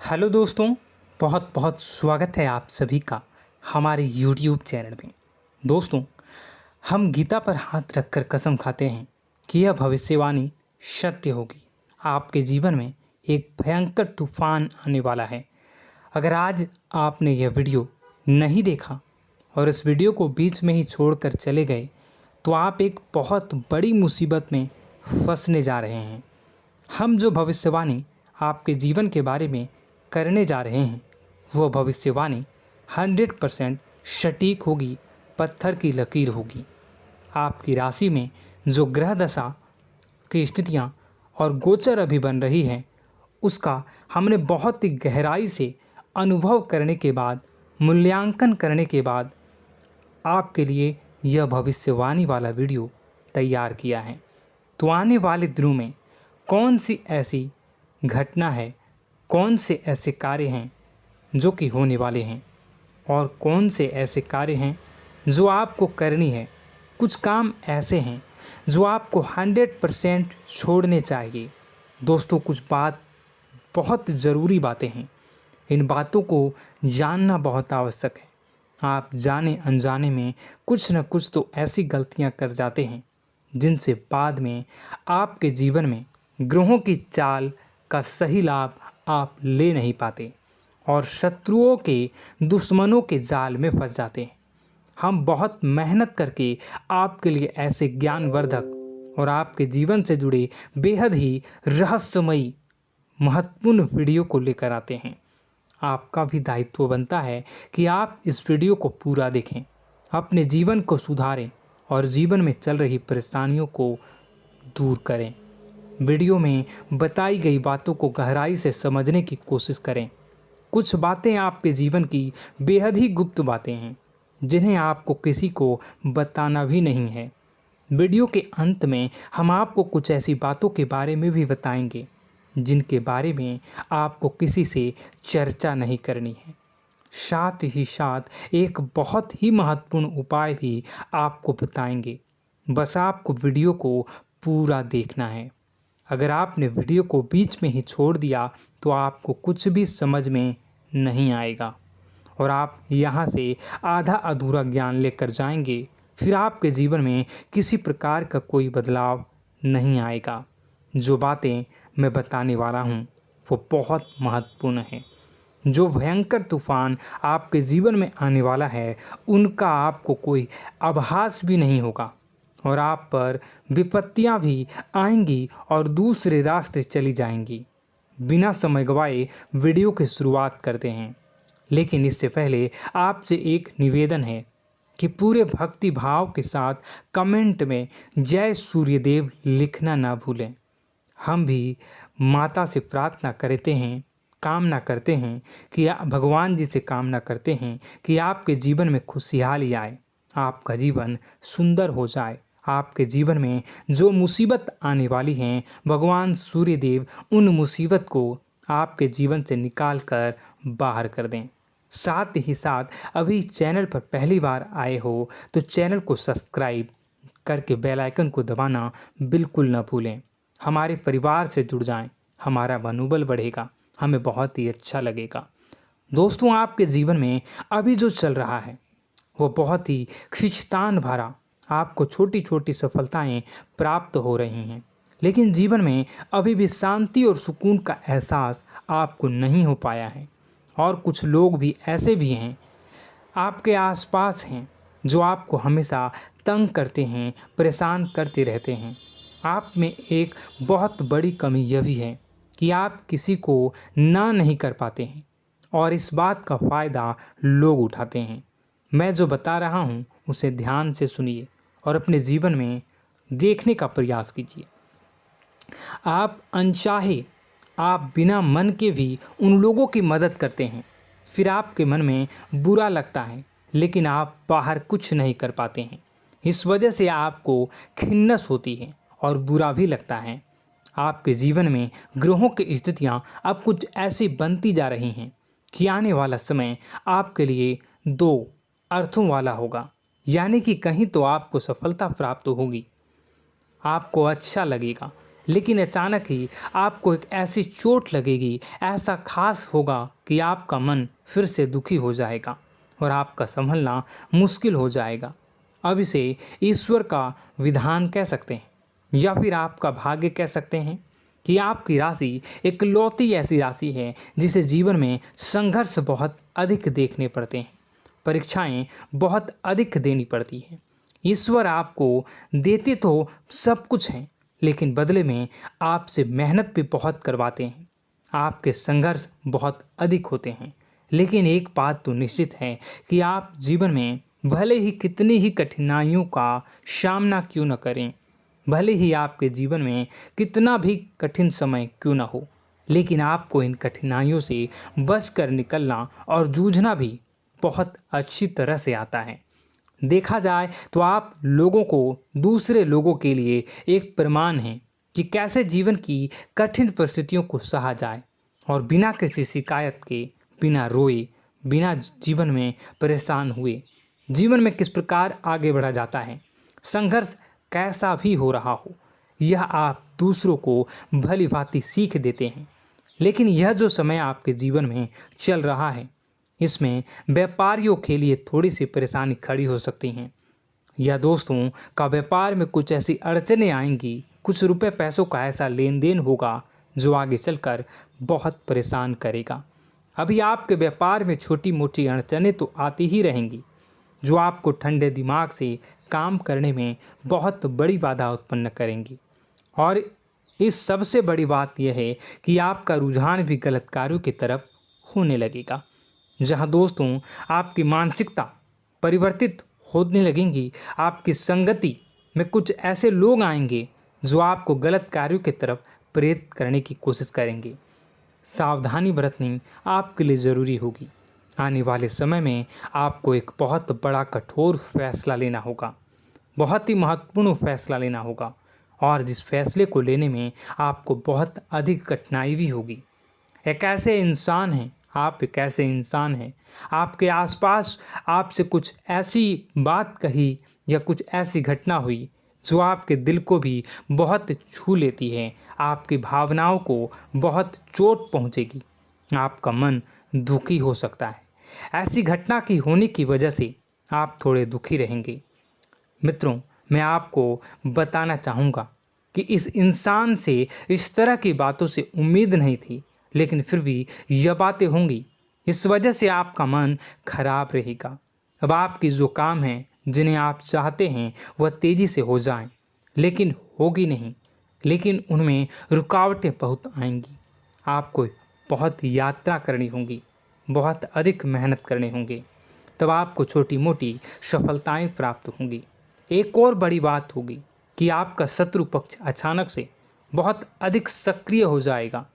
Hello दोस्तों, बहुत बहुत स्वागत है आप सभी का हमारे YouTube चैनल में। दोस्तों, हम गीता पर हाथ रखकर कसम खाते हैं कि यह भविष्यवाणी सत्य होगी। आपके जीवन में एक भयंकर तूफान आने वाला है। अगर आज आपने यह वीडियो नहीं देखा और इस वीडियो को बीच में ही छोड़कर चले गए तो आप एक बहुत बड़ी मुसीबत में फंसने जा रहे हैं। हम जो भविष्यवाणी आपके जीवन के बारे में करने जा रहे हैं वो भविष्यवाणी 100% सटीक होगी, पत्थर की लकीर होगी। आपकी राशि में जो ग्रह दशा की स्थितियाँ और गोचर अभी बन रही हैं उसका हमने बहुत ही गहराई से अनुभव करने के बाद, मूल्यांकन करने के बाद आपके लिए यह भविष्यवाणी वाला वीडियो तैयार किया है। तो आने वाले दिनों में कौन सी ऐसी घटना है, कौन से ऐसे कार्य हैं जो कि होने वाले हैं और कौन से ऐसे कार्य हैं जो आपको करनी है। कुछ काम ऐसे हैं जो आपको 100% छोड़ने चाहिए। दोस्तों, कुछ बात बहुत ज़रूरी बातें हैं। इन बातों को जानना बहुत आवश्यक है। आप जाने अनजाने में कुछ न कुछ तो ऐसी गलतियां कर जाते हैं जिनसे बाद में आपके जीवन में ग्रहों की चाल का सही लाभ आप ले नहीं पाते और शत्रुओं के, दुश्मनों के जाल में फंस जाते हैं। हम बहुत मेहनत करके आपके लिए ऐसे ज्ञानवर्धक और आपके जीवन से जुड़े बेहद ही रहस्यमयी महत्वपूर्ण वीडियो को लेकर आते हैं। आपका भी दायित्व बनता है कि आप इस वीडियो को पूरा देखें, अपने जीवन को सुधारें और जीवन में चल रही परेशानियों को दूर करें। वीडियो में बताई गई बातों को गहराई से समझने की कोशिश करें। कुछ बातें आपके जीवन की बेहद ही गुप्त बातें हैं जिन्हें आपको किसी को बताना भी नहीं है। वीडियो के अंत में हम आपको कुछ ऐसी बातों के बारे में भी बताएंगे जिनके बारे में आपको किसी से चर्चा नहीं करनी है। साथ ही साथ एक बहुत ही महत्वपूर्ण उपाय भी आपको बताएंगे। बस आपको वीडियो को पूरा देखना है। अगर आपने वीडियो को बीच में ही छोड़ दिया तो आपको कुछ भी समझ में नहीं आएगा और आप यहाँ से आधा अधूरा ज्ञान लेकर जाएंगे। फिर आपके जीवन में किसी प्रकार का कोई बदलाव नहीं आएगा। जो बातें मैं बताने वाला हूँ वो बहुत महत्वपूर्ण है। जो भयंकर तूफान आपके जीवन में आने वाला है उनका आपको कोई आभास भी नहीं होगा और आप पर विपत्तियां भी आएंगी और दूसरे रास्ते चली जाएंगी। बिना समय गवाए वीडियो की शुरुआत करते हैं, लेकिन इससे पहले आपसे एक निवेदन है कि पूरे भक्ति भाव के साथ कमेंट में जय सूर्यदेव लिखना ना भूलें। हम भी माता से प्रार्थना करते हैं, कामना करते हैं कि भगवान जी से कामना करते हैं कि आपके जीवन में खुशहाली आए, आपका जीवन सुंदर हो जाए। आपके जीवन में जो मुसीबत आने वाली हैं भगवान सूर्यदेव उन मुसीबत को आपके जीवन से निकाल कर बाहर कर दें। साथ ही साथ अभी चैनल पर पहली बार आए हो तो चैनल को सब्सक्राइब करके बेल आइकन को दबाना बिल्कुल न भूलें। हमारे परिवार से जुड़ जाएं, हमारा मनोबल बढ़ेगा, हमें बहुत ही अच्छा लगेगा। दोस्तों, आपके जीवन में अभी जो चल रहा है वो बहुत ही खींचतान भरा, आपको छोटी छोटी सफलताएं प्राप्त हो रही हैं, लेकिन जीवन में अभी भी शांति और सुकून का एहसास आपको नहीं हो पाया है। और कुछ लोग भी ऐसे भी हैं आपके आसपास हैं जो आपको हमेशा तंग करते हैं, परेशान करते रहते हैं। आप में एक बहुत बड़ी कमी यह भी है कि आप किसी को ना नहीं कर पाते हैं और इस बात का फ़ायदा लोग उठाते हैं। मैं जो बता रहा हूँ उसे ध्यान से सुनिए और अपने जीवन में देखने का प्रयास कीजिए। आप अनचाहे, आप बिना मन के भी उन लोगों की मदद करते हैं, फिर आपके मन में बुरा लगता है लेकिन आप बाहर कुछ नहीं कर पाते हैं। इस वजह से आपको खिन्नस होती है और बुरा भी लगता है। आपके जीवन में ग्रहों की स्थितियाँ अब कुछ ऐसी बनती जा रही हैं कि आने वाला समय आपके लिए दो अर्थों वाला होगा। यानी कि कहीं तो आपको सफलता प्राप्त होगी, आपको अच्छा लगेगा, लेकिन अचानक ही आपको एक ऐसी चोट लगेगी, ऐसा खास होगा कि आपका मन फिर से दुखी हो जाएगा और आपका संभलना मुश्किल हो जाएगा। अब इसे ईश्वर का विधान कह सकते हैं या फिर आपका भाग्य कह सकते हैं कि आपकी राशि इकलौती ऐसी राशि है जिसे जीवन में संघर्ष बहुत अधिक देखने पड़ते हैं, परीक्षाएं बहुत अधिक देनी पड़ती हैं। ईश्वर आपको देते तो सब कुछ हैं, लेकिन बदले में आपसे मेहनत भी बहुत करवाते हैं। आपके संघर्ष बहुत अधिक होते हैं, लेकिन एक बात तो निश्चित है कि आप जीवन में भले ही कितनी ही कठिनाइयों का सामना क्यों न करें, भले ही आपके जीवन में कितना भी कठिन समय क्यों न हो, लेकिन आपको इन कठिनाइयों से बचकर निकलना और जूझना भी बहुत अच्छी तरह से आता है। देखा जाए तो आप लोगों को दूसरे लोगों के लिए एक प्रमाण हैं कि कैसे जीवन की कठिन परिस्थितियों को सहा जाए और बिना किसी शिकायत के, बिना रोए, बिना जीवन में परेशान हुए जीवन में किस प्रकार आगे बढ़ा जाता है। संघर्ष कैसा भी हो रहा हो, यह आप दूसरों को भली भांति सीख देते हैं। लेकिन यह जो समय आपके जीवन में चल रहा है, इसमें व्यापारियों के लिए थोड़ी सी परेशानी खड़ी हो सकती हैं, या दोस्तों का व्यापार में कुछ ऐसी अड़चनें आएंगी, कुछ रुपए पैसों का ऐसा लेन देन होगा जो आगे चलकर बहुत परेशान करेगा। अभी आपके व्यापार में छोटी मोटी अड़चनें तो आती ही रहेंगी, जो आपको ठंडे दिमाग से काम करने में बहुत बड़ी बाधा उत्पन्न करेंगी। और इस सबसे बड़ी बात यह है कि आपका रुझान भी गलत कार्यों की तरफ होने लगेगा, जहां दोस्तों आपकी मानसिकता परिवर्तित होने लगेंगी। आपकी संगति में कुछ ऐसे लोग आएंगे जो आपको गलत कार्यों की तरफ प्रेरित करने की कोशिश करेंगे। सावधानी बरतनी आपके लिए ज़रूरी होगी। आने वाले समय में आपको एक बहुत बड़ा कठोर फैसला लेना होगा, बहुत ही महत्वपूर्ण फैसला लेना होगा, और जिस फैसले को लेने में आपको बहुत अधिक कठिनाई भी होगी। एक ऐसे इंसान हैं, आप एक ऐसे इंसान हैं, आपके आसपास आपसे कुछ ऐसी बात कही या कुछ ऐसी घटना हुई जो आपके दिल को भी बहुत छू लेती है, आपकी भावनाओं को बहुत चोट पहुंचेगी, आपका मन दुखी हो सकता है। ऐसी घटना की होने की वजह से आप थोड़े दुखी रहेंगे। मित्रों, मैं आपको बताना चाहूँगा कि इस इंसान से इस तरह की बातों से उम्मीद नहीं थी, लेकिन फिर भी यह बातें होंगी। इस वजह से आपका मन खराब रहेगा। अब आपकी जो काम है, जिन्हें आप चाहते हैं वह तेज़ी से हो जाएं, लेकिन होगी नहीं, लेकिन उनमें रुकावटें बहुत आएंगी। आपको बहुत यात्रा करनी होगी, बहुत अधिक मेहनत करने होंगे, तब आपको छोटी मोटी सफलताएं प्राप्त होंगी। एक और बड़ी बात होगी कि आपका शत्रु पक्ष अचानक से बहुत अधिक सक्रिय हो जाएगा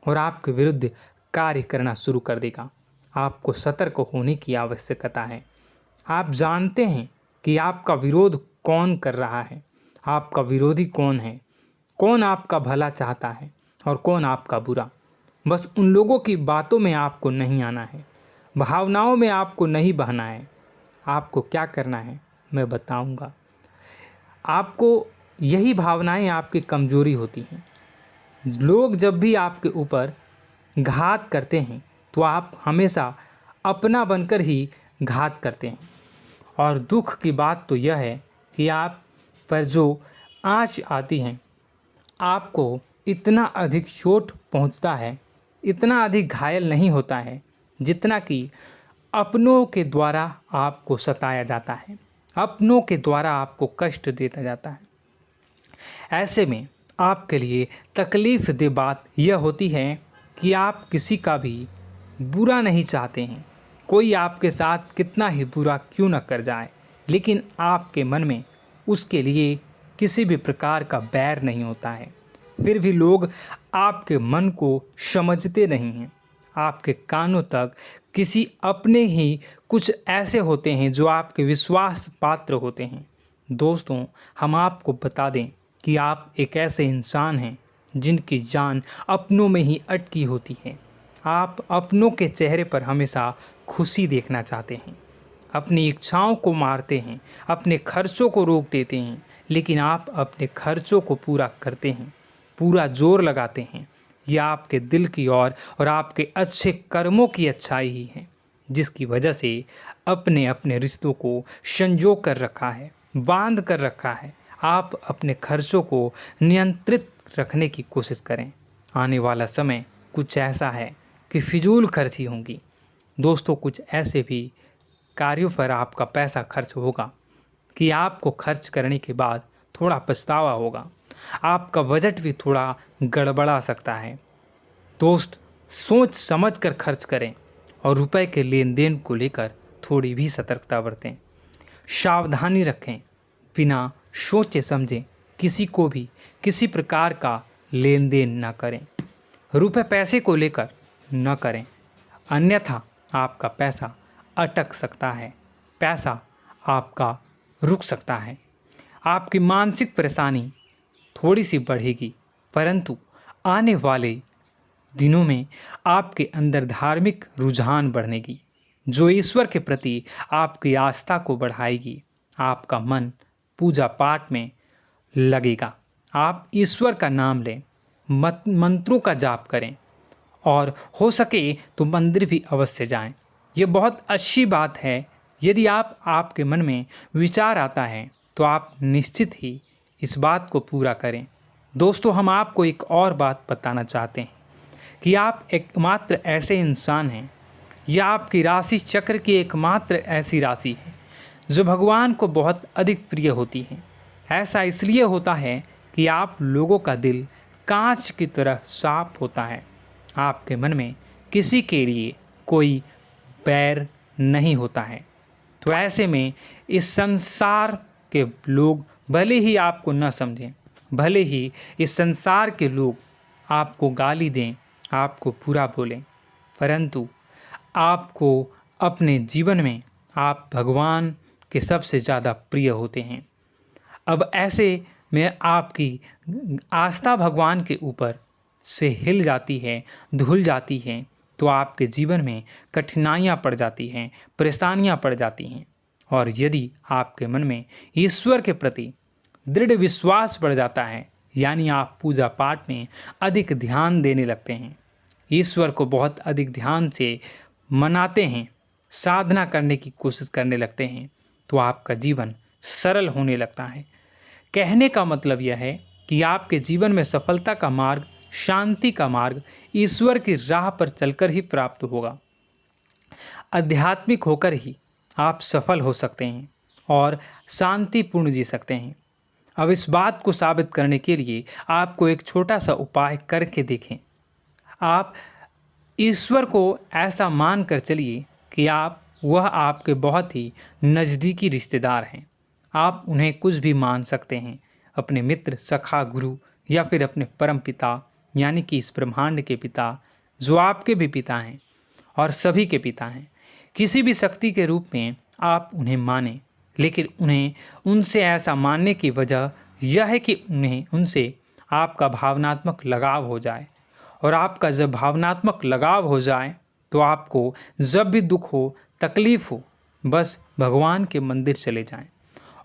और आपके विरुद्ध कार्य करना शुरू कर देगा। आपको सतर्क होने की आवश्यकता है। आप जानते हैं कि आपका विरोध कौन कर रहा है, आपका विरोधी कौन है, कौन आपका भला चाहता है और कौन आपका बुरा। बस उन लोगों की बातों में आपको नहीं आना है, भावनाओं में आपको नहीं बहना है। आपको क्या करना है मैं बताऊंगा। आपको यही भावनाएं आपकी कमजोरी होती हैं। लोग जब भी आपके ऊपर घात करते हैं तो आप हमेशा अपना बनकर ही घात करते हैं। और दुख की बात तो यह है कि आप पर जो आँच आती है, आपको इतना अधिक चोट पहुंचता है, इतना अधिक घायल नहीं होता है जितना कि अपनों के द्वारा आपको सताया जाता है, अपनों के द्वारा आपको कष्ट देता जाता है। ऐसे में आपके लिए तकलीफ़ दे बात यह होती है कि आप किसी का भी बुरा नहीं चाहते हैं। कोई आपके साथ कितना ही बुरा क्यों न कर जाए, लेकिन आपके मन में उसके लिए किसी भी प्रकार का बैर नहीं होता है। फिर भी लोग आपके मन को समझते नहीं हैं। आपके कानों तक किसी अपने ही कुछ ऐसे होते हैं जो आपके विश्वास पात्र होते हैं। दोस्तों, हम आपको बता दें कि आप एक ऐसे इंसान हैं जिनकी जान अपनों में ही अटकी होती है। आप अपनों के चेहरे पर हमेशा खुशी देखना चाहते हैं, अपनी इच्छाओं को मारते हैं, अपने खर्चों को रोक देते हैं, लेकिन आप अपने खर्चों को पूरा करते हैं। पूरा जोर लगाते हैं, यह आपके दिल की और आपके अच्छे कर्मों की अच्छाई ही है, जिसकी वजह से अपने अपने रिश्तों को संजो कर रखा है, बांध कर रखा है। आप अपने खर्चों को नियंत्रित रखने की कोशिश करें। आने वाला समय कुछ ऐसा है कि फिजूल खर्ची होंगी। दोस्तों, कुछ ऐसे भी कार्यों पर आपका पैसा खर्च होगा कि आपको खर्च करने के बाद थोड़ा पछतावा होगा। आपका बजट भी थोड़ा गड़बड़ा सकता है। दोस्त, सोच समझ कर खर्च करें और रुपए के लेन देन को लेकर थोड़ी भी सतर्कता बरतें। सावधानी रखें, बिना सोचे समझे किसी को भी किसी प्रकार का लेन देन न करें। रुपए पैसे को लेकर न करें, अन्यथा आपका पैसा अटक सकता है, पैसा आपका रुक सकता है। आपकी मानसिक परेशानी थोड़ी सी बढ़ेगी, परंतु आने वाले दिनों में आपके अंदर धार्मिक रुझान बढ़नेगी, जो ईश्वर के प्रति आपकी आस्था को बढ़ाएगी। आपका मन पूजा पाठ में लगेगा। आप ईश्वर का नाम लें, मंत्रों का जाप करें और हो सके तो मंदिर भी अवश्य जाएं। ये बहुत अच्छी बात है। यदि आपके मन में विचार आता है तो आप निश्चित ही इस बात को पूरा करें। दोस्तों, हम आपको एक और बात बताना चाहते हैं कि आप एकमात्र ऐसे इंसान हैं, यह आपकी राशि चक्र की एकमात्र ऐसी राशि है जो भगवान को बहुत अधिक प्रिय होती है। ऐसा इसलिए होता है कि आप लोगों का दिल कांच की तरह साफ होता है। आपके मन में किसी के लिए कोई बैर नहीं होता है। तो ऐसे में इस संसार के लोग भले ही आपको न समझें, भले ही इस संसार के लोग आपको गाली दें, आपको बुरा बोलें, परंतु आपको अपने जीवन में आप भगवान के सबसे ज़्यादा प्रिय होते हैं। अब ऐसे में आपकी आस्था भगवान के ऊपर से हिल जाती है, धुल जाती है, तो आपके जीवन में कठिनाइयाँ पड़ जाती हैं, परेशानियाँ पड़ जाती हैं। और यदि आपके मन में ईश्वर के प्रति दृढ़ विश्वास बढ़ जाता है, यानी आप पूजा पाठ में अधिक ध्यान देने लगते हैं, ईश्वर को बहुत अधिक ध्यान से मनाते हैं, साधना करने की कोशिश करने लगते हैं, तो आपका जीवन सरल होने लगता है। कहने का मतलब यह है कि आपके जीवन में सफलता का मार्ग, शांति का मार्ग ईश्वर की राह पर चलकर ही प्राप्त होगा। आध्यात्मिक होकर ही आप सफल हो सकते हैं और शांतिपूर्ण जी सकते हैं। अब इस बात को साबित करने के लिए आपको एक छोटा सा उपाय करके देखें। आप ईश्वर को ऐसा मान कर चलिए कि वह आपके बहुत ही नज़दीकी रिश्तेदार हैं। आप उन्हें कुछ भी मान सकते हैं, अपने मित्र, सखा, गुरु या फिर अपने परम पिता, यानी कि इस ब्रह्मांड के पिता, जो आपके भी पिता हैं और सभी के पिता हैं। किसी भी शक्ति के रूप में आप उन्हें मानें, लेकिन उन्हें उनसे ऐसा मानने की वजह यह है कि उनसे आपका भावनात्मक लगाव हो जाए। और आपका जब भावनात्मक लगाव हो जाए तो आपको जब भी दुख हो, तकलीफ़ हो, बस भगवान के मंदिर चले जाएं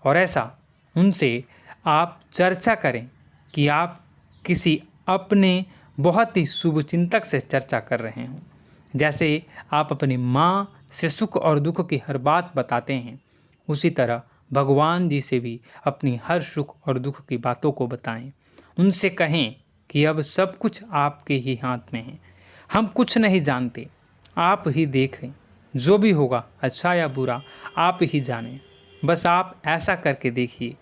और ऐसा उनसे आप चर्चा करें कि आप किसी अपने बहुत ही शुभचिंतक से चर्चा कर रहे हों। जैसे आप अपनी माँ से सुख और दुख की हर बात बताते हैं, उसी तरह भगवान जी से भी अपनी हर सुख और दुख की बातों को बताएं। उनसे कहें कि अब सब कुछ आपके ही हाथ में है, हम कुछ नहीं जानते, आप ही देखें, जो भी होगा अच्छा या बुरा आप ही जानें। बस आप ऐसा करके देखिए,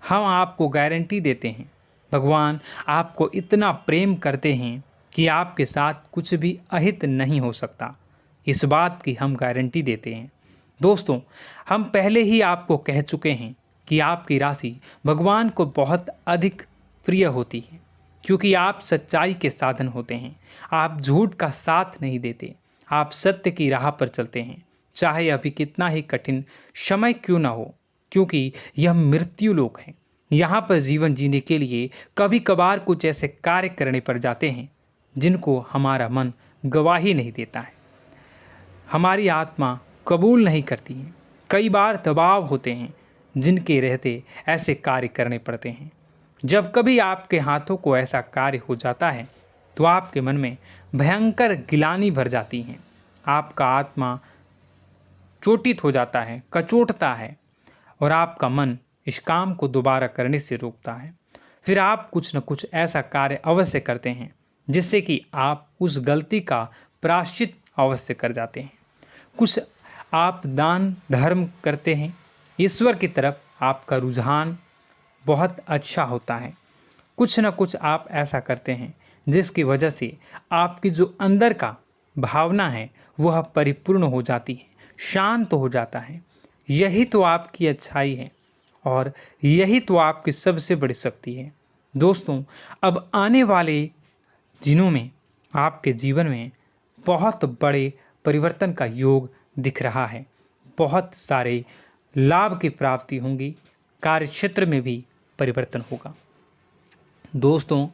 हम आपको गारंटी देते हैं, भगवान आपको इतना प्रेम करते हैं कि आपके साथ कुछ भी अहित नहीं हो सकता। इस बात की हम गारंटी देते हैं। दोस्तों, हम पहले ही आपको कह चुके हैं कि आपकी राशि भगवान को बहुत अधिक प्रिय होती है, क्योंकि आप सच्चाई के साधन होते हैं। आप झूठ का साथ नहीं देते, आप सत्य की राह पर चलते हैं, चाहे अभी कितना ही कठिन समय क्यों ना हो, क्योंकि यह मृत्यु लोक है। यहाँ पर जीवन जीने के लिए कभी कभार कुछ ऐसे कार्य करने पड़ जाते हैं जिनको हमारा मन गवाही नहीं देता है, हमारी आत्मा कबूल नहीं करती है। कई बार दबाव होते हैं जिनके रहते ऐसे कार्य करने पड़ते हैं। जब कभी आपके हाथों को ऐसा कार्य हो जाता है तो आपके मन में भयंकर गिलानी भर जाती है। आपका आत्मा चोटित हो जाता है, कचोटता है और आपका मन इस काम को दोबारा करने से रोकता है। फिर आप कुछ न कुछ ऐसा कार्य अवश्य करते हैं जिससे कि आप उस गलती का प्रायश्चित अवश्य कर जाते हैं। कुछ आप दान धर्म करते हैं। ईश्वर की तरफ आपका रुझान बहुत अच्छा होता है। कुछ न कुछ आप ऐसा करते हैं जिसकी वजह से आपकी जो अंदर का भावना है वह परिपूर्ण हो जाती है, शांत हो जाता है। यही तो आपकी अच्छाई है और यही तो आपकी सबसे बड़ी शक्ति है। दोस्तों, अब आने वाले दिनों में आपके जीवन में बहुत बड़े परिवर्तन का योग दिख रहा है। बहुत सारे लाभ की प्राप्ति होंगी, कार्यक्षेत्र में भी परिवर्तन होगा। दोस्तों,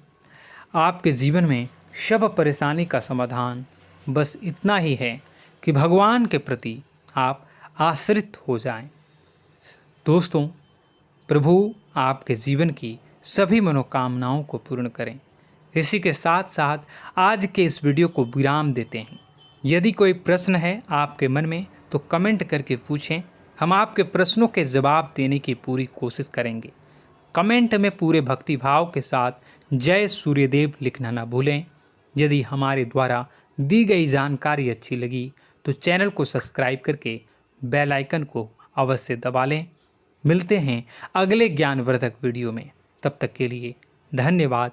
आपके जीवन में सब परेशानी का समाधान बस इतना ही है कि भगवान के प्रति आप आश्रित हो जाएं। दोस्तों, प्रभु आपके जीवन की सभी मनोकामनाओं को पूर्ण करें। इसी के साथ साथ आज के इस वीडियो को विराम देते हैं। यदि कोई प्रश्न है आपके मन में तो कमेंट करके पूछें, हम आपके प्रश्नों के जवाब देने की पूरी कोशिश करेंगे। कमेंट में पूरे भक्तिभाव के साथ जय सूर्यदेव लिखना ना भूलें। यदि हमारे द्वारा दी गई जानकारी अच्छी लगी तो चैनल को सब्सक्राइब करके बेल आइकन को अवश्य दबा लें। मिलते हैं अगले ज्ञानवर्धक वीडियो में। तब तक के लिए धन्यवाद।